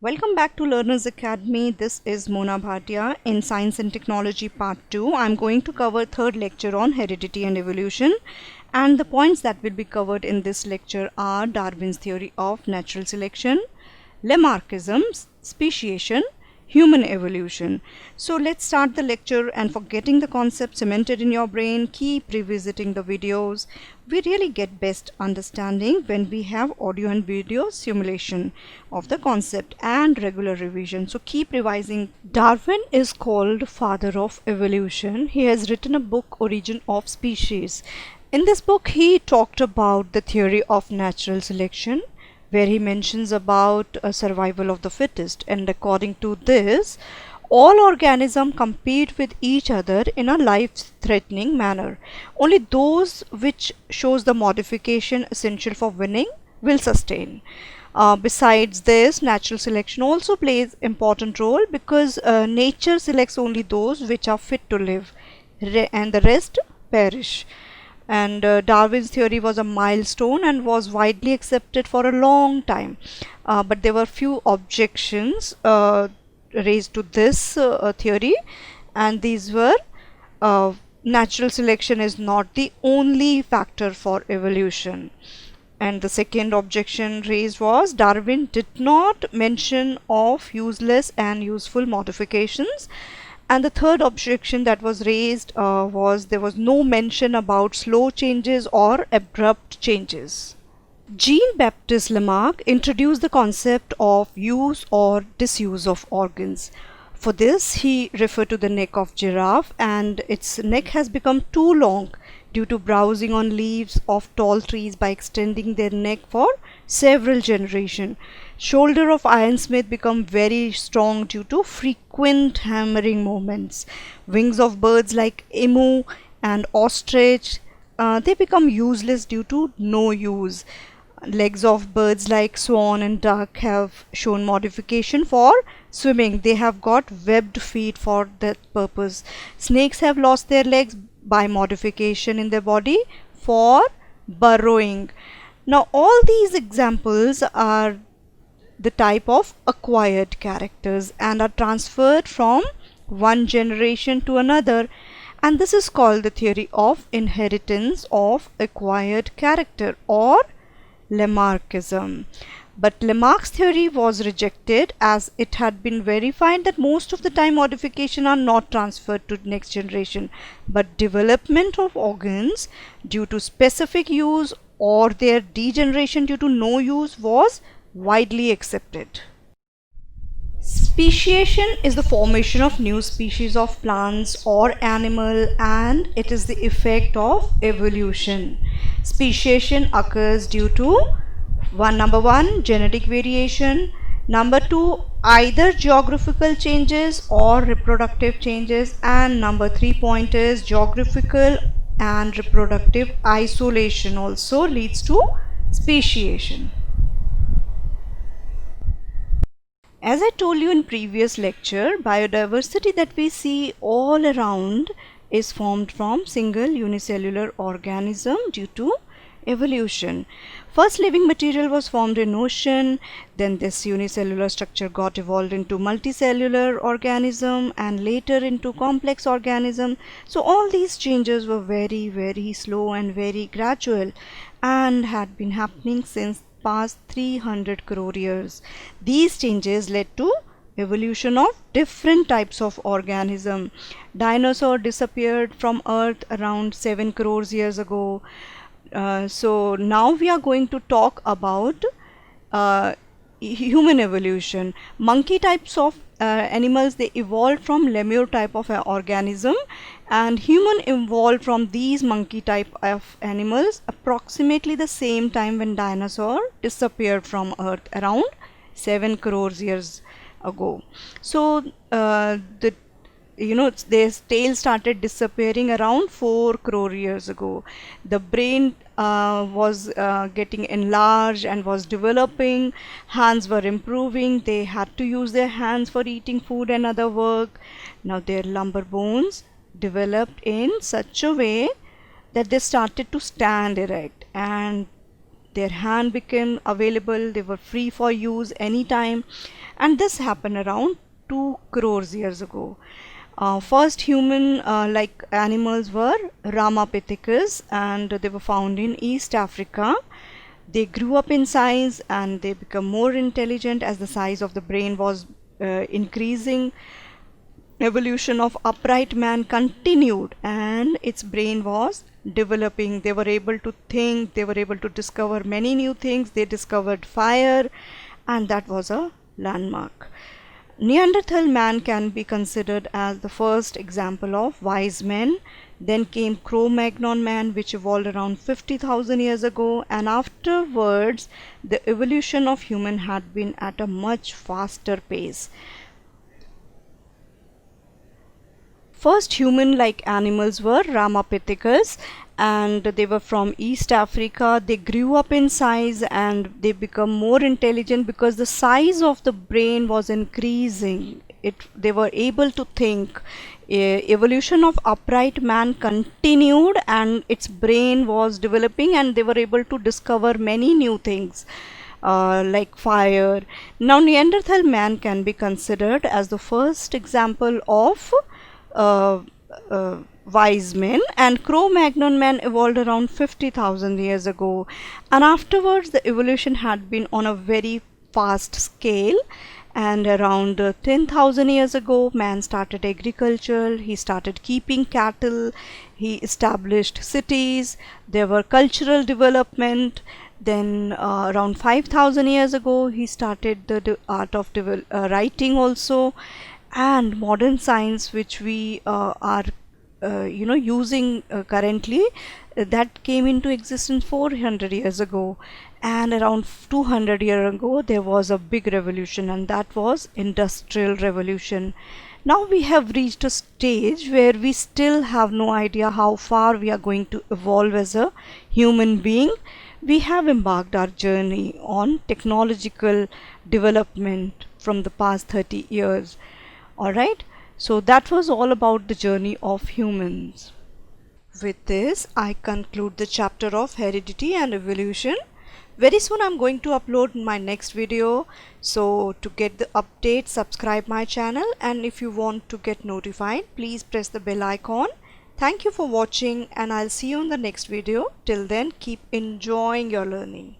Welcome back to Learners Academy. This is Mona Bhatia in Science and Technology Part 2. I'm going to cover third lecture on heredity and evolution, and the points that will be covered in this lecture are Darwin's theory of natural selection, Lamarckism, speciation, human evolution. So let's start the lecture, and for getting the concept cemented in your brain, keep revisiting the videos. We really get best understanding when we have audio and video simulation of the concept and regular revision. So keep revising. Darwin is called father of evolution. He has written a book, Origin of Species. In this book, he talked about the theory of natural selection, where he mentions about survival of the fittest, and according to this, all organisms compete with each other in a life-threatening manner. Only those which shows the modification essential for winning will sustain. Besides this, natural selection also plays important role because nature selects only those which are fit to live, and the rest perish. And Darwin's theory was a milestone and was widely accepted for a long time. But there were few objections raised to this theory, and these were natural selection is not the only factor for evolution. And the second objection raised was Darwin did not mention of useless and useful modifications. And the third objection that was raised was there was no mention about slow changes or abrupt changes. Jean-Baptiste Lamarck introduced the concept of use or disuse of organs. For this, he referred to the neck of giraffe, and its neck has become too long due to browsing on leaves of tall trees by extending their neck for several generations. Shoulder of ironsmith become very strong due to frequent hammering movements. Wings of birds like emu and ostrich, they become useless due to no use. Legs of birds like swan and duck have shown modification for swimming. They have got webbed feet for that purpose. Snakes have lost their legs by modification in their body for burrowing. Now all these examples are the type of acquired characters and are transferred from one generation to another, and this is called the theory of inheritance of acquired character, or Lamarckism. But Lamarck's theory was rejected as it had been verified that most of the time modification are not transferred to next generation, but development of organs due to specific use or their degeneration due to no use was widely accepted. Speciation is the formation of new species of plants or animal, and it is the effect of evolution. Speciation occurs due to number one, genetic variation, number two, either geographical changes or reproductive changes, and number 3 point is geographical and reproductive isolation also leads to speciation. As I told you in previous lecture, biodiversity that we see all around is formed from single unicellular organism due to evolution. First living material was formed in ocean, then this unicellular structure got evolved into multicellular organism and later into complex organism. So all these changes were very slow and very gradual and had been happening since past 300 crore years. These changes led to evolution of different types of organism. Dinosaur disappeared from earth around 7 crores years ago. So now we are going to talk about human evolution. Monkey types of animals, they evolved from lemur type of organism, and human evolved from these monkey type of animals approximately the same time when dinosaur disappeared from earth around 7 crores years ago. So their tail started disappearing around 4 crore years ago. The brain was getting enlarged and was developing. Hands were improving. They had to use their hands for eating food and other work. Now their lumbar bones developed in such a way that they started to stand erect, and their hand became available, they were free for use anytime, and this happened around 2 crores years ago. First human like animals were Ramapithecus, and they were found in East Africa. They grew up in size and they become more intelligent as the size of the brain was increasing. Evolution of upright man continued and its brain was developing. They were able to think, they were able to discover many new things. They discovered fire, and that was a landmark. Neanderthal man can be considered as the first example of wise men. Then came Cro-Magnon man, which evolved around 50,000 years ago, and afterwards the evolution of human had been at a much faster pace. First human-like animals were Ramapithecus, and they were from East Africa. They grew up in size and they become more intelligent because the size of the brain was increasing. They were able to think. Evolution of upright man continued and its brain was developing, and they were able to discover many new things. Like fire. Now Neanderthal man can be considered as the first example of wise men, and Cro-Magnon man evolved around 50,000 years ago, and afterwards the evolution had been on a very fast scale. And around 10,000 years ago, man started agriculture, he started keeping cattle, he established cities, there were cultural development. Then around 5,000 years ago, he started the art of writing also, and modern science, which we are using currently, that came into existence 400 years ago. And around 200 years ago there was a big revolution, and that was industrial revolution. Now we have reached a stage where we still have no idea how far we are going to evolve as a human being. We have embarked our journey on technological development from the past 30 years. Alright, so that was all about the journey of humans. With this, I conclude the chapter of heredity and evolution. Very soon I'm going to upload my next video, so to get the update, subscribe my channel, and if you want to get notified, please press the bell icon. Thank you for watching, and I'll see you in the next video. Till then, keep enjoying your learning.